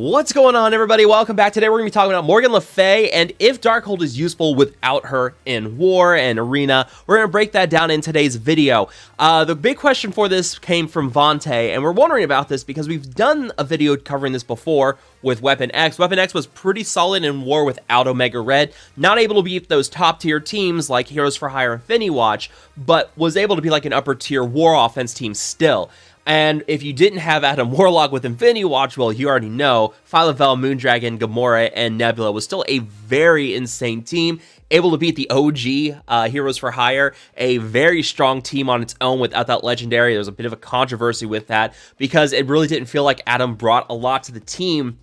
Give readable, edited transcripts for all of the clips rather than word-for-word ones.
What's going on, everybody? Welcome back. Today we're going to be talking about Morgan Le Fay and if Darkhold is useful without her in War and Arena. We're going to break that down in today's video. The big question for this came from Vontae, and we're wondering about this because we've done a video covering this before with Weapon X. Weapon X was pretty solid in War without Omega Red, not able to beat those top tier teams like Heroes for Hire and Infinity Watch, but was able to be like an upper tier War offense team still. And if you didn't have Adam Warlock with Infinity Watch, well, you already know, Phyla-Vell, Moondragon, Gamora, and Nebula was still a very insane team, able to beat the OG Heroes for Hire, a very strong team on its own without that Legendary. There was a bit of a controversy with that because it really didn't feel like Adam brought a lot to the team.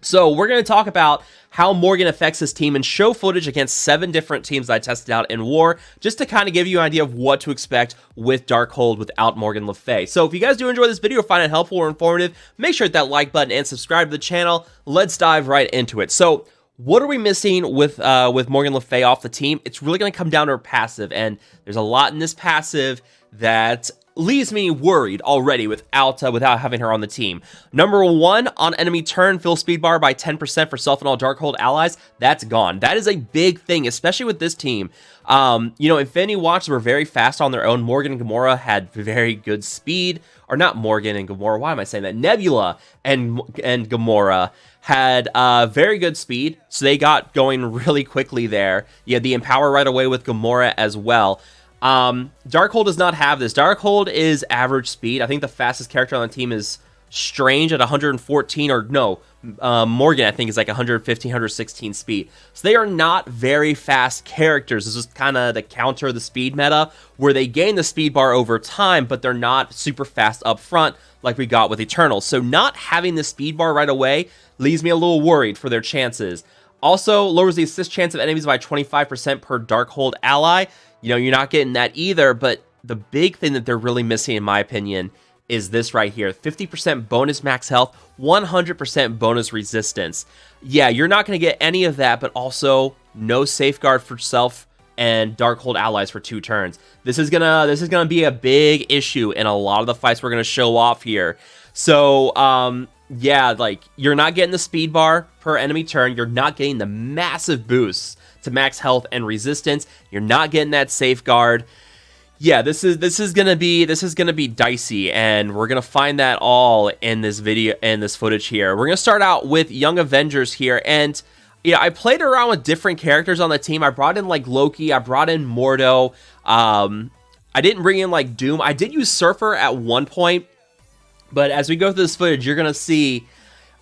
So we're going to talk about how Morgan affects his team and show footage against 7 different teams that I tested out in War, just to kind of give you an idea of what to expect with Darkhold without Morgan Le Fay. So if you guys do enjoy this video or find it helpful or informative, make sure to hit that like button and subscribe to the channel. Let's dive right into it. So what are we missing with Morgan Le Fay off the team? It's really going to come down to her passive, and there's a lot in this passive that leaves me worried already without having her on the team. Number 1, on enemy turn, fill speed bar by 10% for self and all Darkhold allies. That's gone. That is a big thing, especially with this team. You know, Infinity Watch were very fast on their own. Morgan and Gamora had very good speed. Or not Morgan and Gamora, why am I saying that? Nebula and Gamora had very good speed, so they got going really quickly there. You had the Empower right away with Gamora as well. Darkhold does not have this. Darkhold is average speed. I think the fastest character on the team is Strange at 114, or no, Morgan I think is like 115, 116 speed. So they are not very fast characters. This is kind of the counter the speed meta, where they gain the speed bar over time, but they're not super fast up front like we got with Eternals. So not having the speed bar right away leaves me a little worried for their chances. Also, lowers the assist chance of enemies by 25% per Darkhold ally. You know, you're not getting that either, but the big thing that they're really missing, in my opinion, is this right here. 50% bonus max health, 100% bonus resistance. Yeah, you're not going to get any of that, but also no safeguard for self and Darkhold allies for 2 turns. This is gonna be a big issue in a lot of the fights we're gonna show off here. So, yeah, like, you're not getting the speed bar per enemy turn. You're not getting the massive boosts to max health and resistance. You're not getting that safeguard. Yeah, this is gonna be dicey, and we're gonna find that all in this video and this footage here. We're gonna start out with Young Avengers here, and yeah, I played around with different characters on the team. I brought in like Loki, I brought in Mordo. I didn't bring in like Doom. I did use Surfer at one point, but as we go through this footage, you're gonna see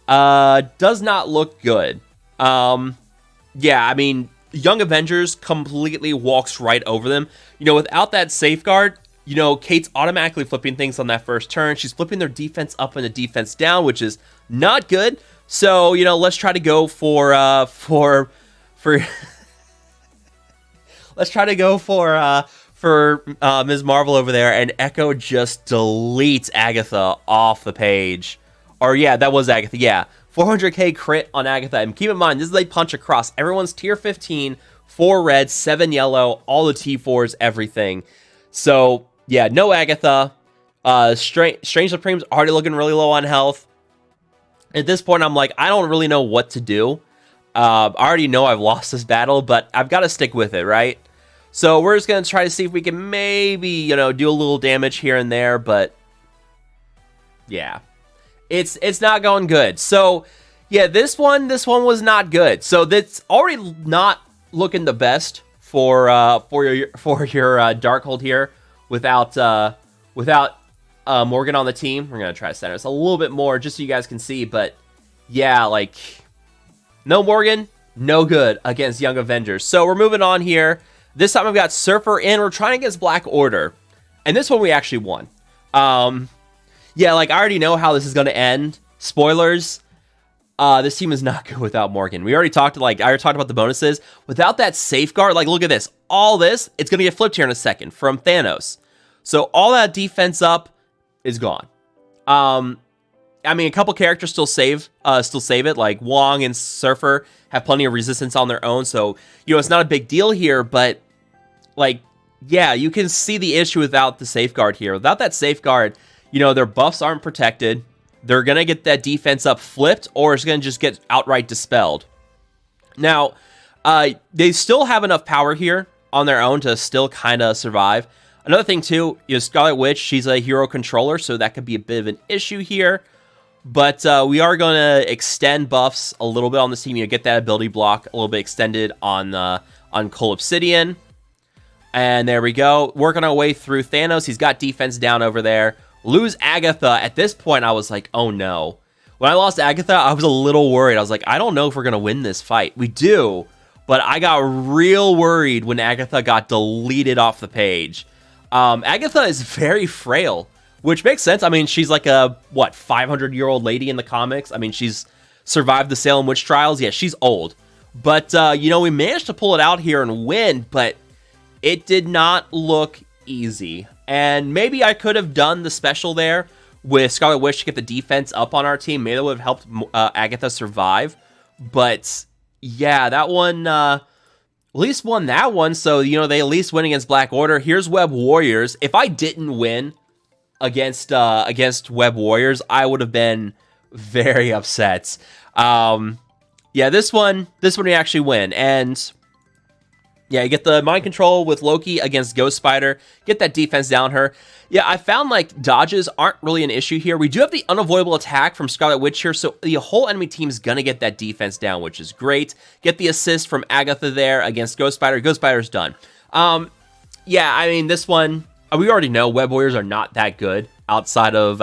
does not look good. Yeah, I mean, Young Avengers completely walks right over them. You know, without that safeguard, you know, Kate's automatically flipping things on that first turn. She's flipping their defense up and the defense down, which is not good. So, you know, let's try to go for let's try to go for Ms. Marvel over there, and Echo just deletes Agatha off the page. Or yeah, that was Agatha. Yeah. 400k crit on Agatha, and keep in mind, this is a punch across. Everyone's tier 15, 4 red, 7 yellow, all the T4s, everything. So, yeah, no Agatha. Strange Supreme's already looking really low on health. At this point, I'm like, I don't really know what to do. I already know I've lost this battle, but I've got to stick with it, right? So we're just going to try to see if we can maybe, you know, do a little damage here and there, but yeah. It's not going good. So, yeah, this one was not good. So that's already not looking the best for your Darkhold here without Morgan on the team. We're gonna try to center this a little bit more just so you guys can see. But yeah, like, no Morgan, no good against Young Avengers. So we're moving on here. This time I've got Surfer in. We're trying against Black Order, and this one we actually won. Yeah, like, I already know how this is going to end. Spoilers. This team is not good without Morgan. I already talked about the bonuses. Without that safeguard, like, look at this. All this, it's going to get flipped here in a second from Thanos. So all that defense up is gone. I mean, a couple characters still save it. Like, Wong and Surfer have plenty of resistance on their own. So, you know, it's not a big deal here. But, like, yeah, you can see the issue without the safeguard here. Without that safeguard, you know, their buffs aren't protected. they're going to get that defense up flipped, or it's going to just get outright dispelled. Now, they still have enough power here on their own to still kind of survive. Another thing, too, is Scarlet Witch. She's a hero controller, so that could be a bit of an issue here. But we are going to extend buffs a little bit on this team. Get that ability block a little bit extended on Cole Obsidian. And there we go. Working our way through Thanos. He's got defense down over there. Lose Agatha. At this point, I was like, oh no. When I lost Agatha, I was a little worried. I was like, I don't know if we're going to win this fight. We do, but I got real worried when Agatha got deleted off the page. Agatha is very frail, which makes sense. I mean, she's like a, 500-year-old lady in the comics. I mean, she's survived the Salem witch trials. Yeah, she's old. But, we managed to pull it out here and win, but it did not look easy. And maybe I could have done the special there with Scarlet Witch to get the defense up on our team. Maybe that would have helped Agatha survive. But, yeah, that one, at least won that one. So, they at least win against Black Order. Here's Web Warriors. If I didn't win against Web Warriors, I would have been very upset. Yeah, this one we actually win. And yeah, you get the mind control with Loki against Ghost Spider. Get that defense down her. Yeah, I found like dodges aren't really an issue here. We do have the unavoidable attack from Scarlet Witch here, so the whole enemy team's gonna get that defense down, which is great. Get the assist from Agatha there against Ghost Spider. Ghost Spider's done. Yeah, I mean, this one, we already know Web Warriors are not that good outside of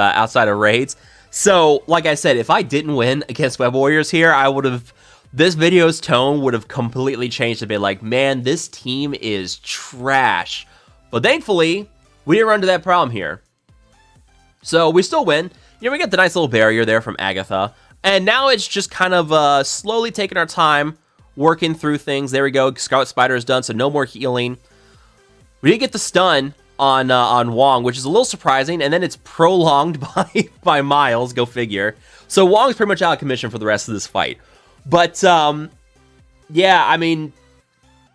raids. So, like I said, if I didn't win against Web Warriors here, I would have... This video's tone would have completely changed to be like, man, this team is trash. But thankfully, we didn't run into that problem here. So we still win. We get the nice little barrier there from Agatha. And now it's just kind of slowly taking our time, working through things. There we go. Scarlet Spider is done, so no more healing. We did get the stun on Wong, which is a little surprising. And then it's prolonged by Miles, go figure. So Wong's pretty much out of commission for the rest of this fight. But, yeah, I mean,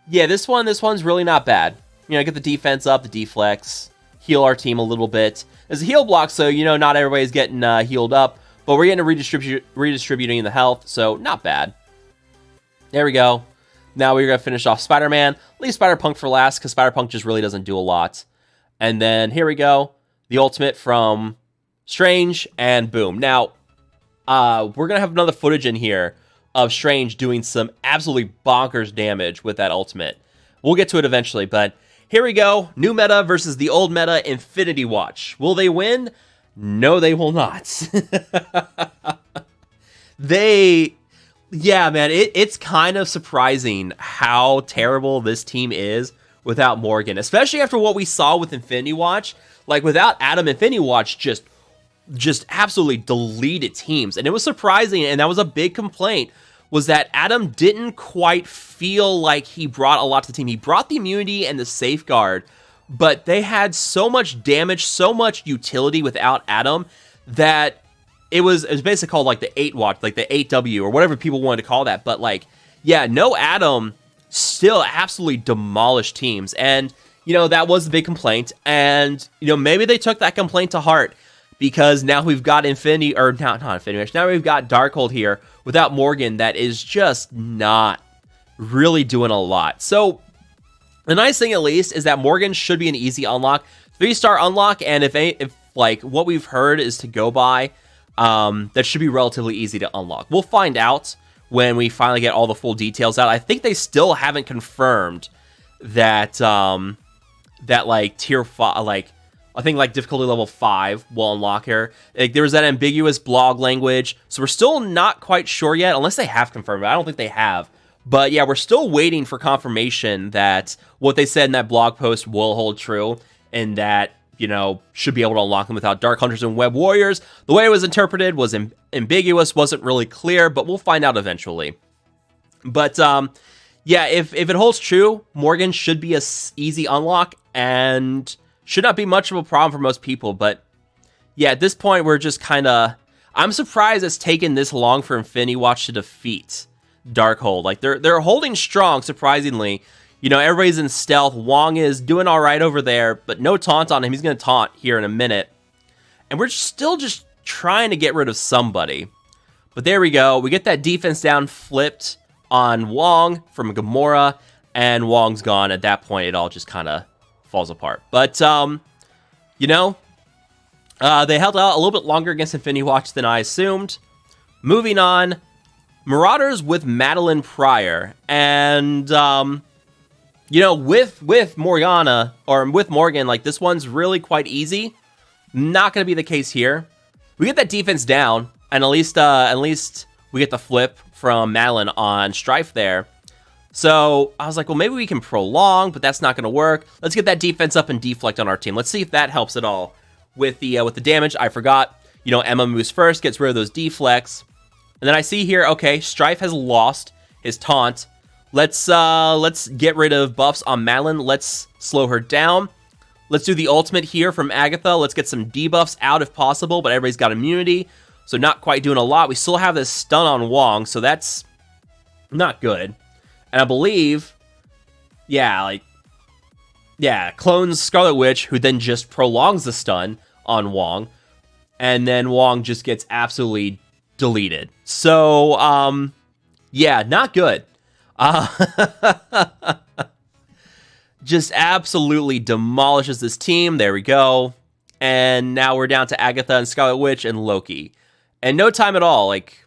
yeah, this one's really not bad. Get the defense up, the deflex, heal our team a little bit. There's a heal block, so, not everybody's getting healed up, but we're getting redistributing the health, so not bad. There we go. Now we're going to finish off Spider-Man. Leave Spider-Punk for last, because Spider-Punk just really doesn't do a lot. And then, here we go. The ultimate from Strange, and boom. Now, we're going to have another footage in here of Strange doing some absolutely bonkers damage with that ultimate. We'll get to it eventually, but here we go. New meta versus the old meta, Infinity Watch. Will they win? No, they will not. Yeah, man, it's kind of surprising how terrible this team is without Morgan, especially after what we saw with Infinity Watch. Like, without Adam, Infinity Watch just absolutely deleted teams. And it was surprising, and that was a big complaint, was that Adam didn't quite feel like he brought a lot to the team. He brought the immunity and the safeguard, but they had so much damage, so much utility without Adam, that it was basically called like the 8 watch, like the 8W, or whatever people wanted to call that. But like, yeah, no Adam still absolutely demolished teams. And, that was the big complaint. And, maybe they took that complaint to heart, because now we've got not Infinity Watch, now we've got Darkhold here without Morgan that is just not really doing a lot. So the nice thing at least is that Morgan should be an easy unlock, 3-star unlock, and if like what we've heard is to go by, that should be relatively easy to unlock. We'll find out when we finally get all the full details out. I think they still haven't confirmed that that like tier 5, like I think like difficulty level 5 will unlock her. Like, there was that ambiguous blog language, so we're still not quite sure yet, unless they have confirmed it. I don't think they have. But yeah, we're still waiting for confirmation that what they said in that blog post will hold true, and that, should be able to unlock them without Dark Hunters and Web Warriors. The way it was interpreted was ambiguous, wasn't really clear, but we'll find out eventually. But yeah, if it holds true, Morgan should be a easy unlock, and should not be much of a problem for most people. But yeah, at this point, we're just kind of... I'm surprised it's taken this long for Infinity Watch to defeat Darkhold. Like, they're holding strong, surprisingly. Everybody's in stealth. Wong is doing all right over there, but no taunt on him. He's going to taunt here in a minute. And we're still just trying to get rid of somebody. But there we go. We get that defense down flipped on Wong from Gamora, and Wong's gone. At that point, it all just kind of falls apart. But, you know, they held out a little bit longer against Infinity Watch than I assumed. Moving on, Marauders with Madeline Pryor. And, you know, with Morgana, or with Morgan, like, this one's really quite easy. Not going to be the case here. We get that defense down, and at least we get the flip from Madeline on Strife there. So I was like, well, maybe we can prolong, but that's not going to work. Let's get that defense up and deflect on our team. Let's see if that helps at all with the damage. I forgot, you know, Emma moves first, gets rid of those deflects. And then I see here, okay, Strife has lost his taunt. Let's get rid of buffs on Madeline. Let's slow her down. Let's do the ultimate here from Agatha. Let's get some debuffs out if possible, but everybody's got immunity, so not quite doing a lot. We still have this stun on Wong, so that's not good. And I believe, clones Scarlet Witch, who then just prolongs the stun on Wong, and then Wong just gets absolutely deleted. So, yeah, not good. Just absolutely demolishes this team. There we go. And now we're down to Agatha and Scarlet Witch and Loki. And no time at all. Like,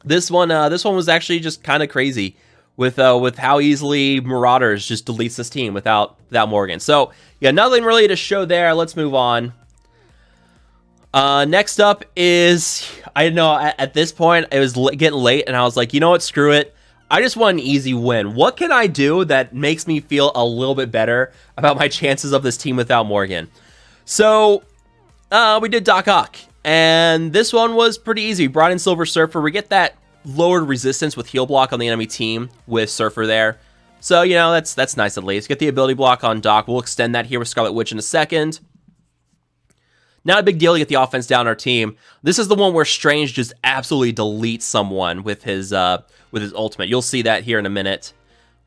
this one was actually just kind of crazy with how easily Marauders just deletes this team without Morgan. So yeah, nothing really to show there. Let's move on. Next up is, I know at this point it was getting late, and I was like, you know what, screw it. I just want an easy win. What can I do that makes me feel a little bit better about my chances of this team without Morgan? So we did Doc Ock, and this one was pretty easy. We brought in Silver Surfer. We get that lowered resistance with heal block on the enemy team with Surfer there. So, you know, that's nice at least. Get the ability block on Doc. We'll extend that here with Scarlet Witch in a second. Not a big deal to get the offense down our team. This is the one where Strange just absolutely deletes someone with his ultimate. You'll see that here in a minute.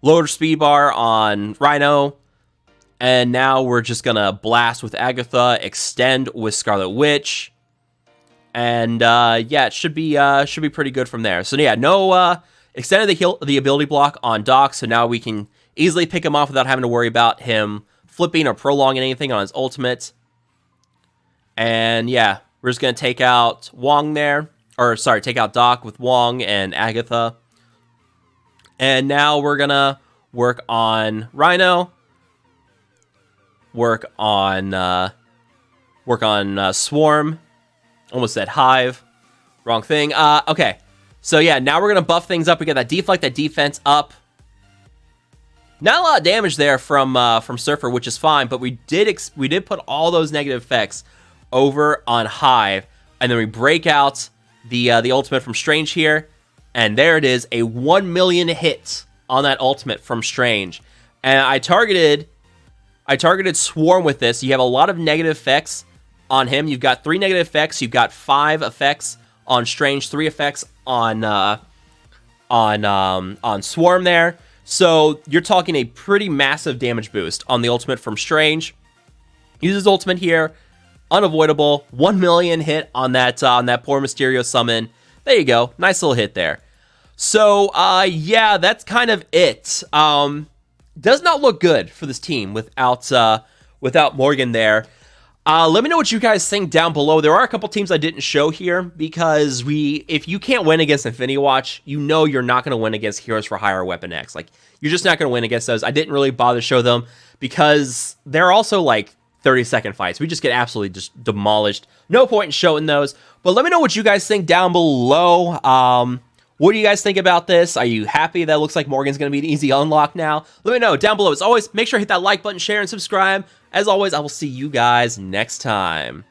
Lower speed bar on Rhino. And now we're just gonna blast with Agatha, extend with Scarlet Witch. And yeah, it should be pretty good from there. So yeah, no extended the ability block on Doc, so now we can easily pick him off without having to worry about him flipping or prolonging anything on his ultimate. And yeah, we're just gonna take out Wong there, or sorry, take out Doc with Wong and Agatha. And now we're gonna work on Rhino, work on Swarm. Almost said Hive. Wrong thing. Okay. So yeah, now we're going to buff things up. We got that deflect, that defense up. Not a lot of damage there from Surfer, which is fine, but we did put all those negative effects over on Hive, and then we break out the ultimate from Strange here, and there it is, a 1 million hit on that ultimate from Strange. And I targeted Swarm with this. You have a lot of negative effects on him. You've got 3 negative effects. You've got 5 effects on Strange, 3 effects on Swarm there. So you're talking a pretty massive damage boost on the ultimate from Strange. Uses ultimate here, unavoidable. 1 million hit on that poor Mysterio summon. There you go, nice little hit there. So yeah, that's kind of it. Does not look good for this team without Morgan there. Let me know what you guys think down below. There are a couple teams I didn't show here because if you can't win against Infinity Watch, you know you're not going to win against Heroes for Hire or Weapon X. Like, you're just not going to win against those. I didn't really bother to show them because they're also like 30-second fights. We just get absolutely just demolished. No point in showing those. But let me know what you guys think down below. What do you guys think about this? Are you happy that it looks like Morgan's going to be an easy unlock now? Let me know down below. As always, make sure to hit that like button, share, and subscribe. As always, I will see you guys next time.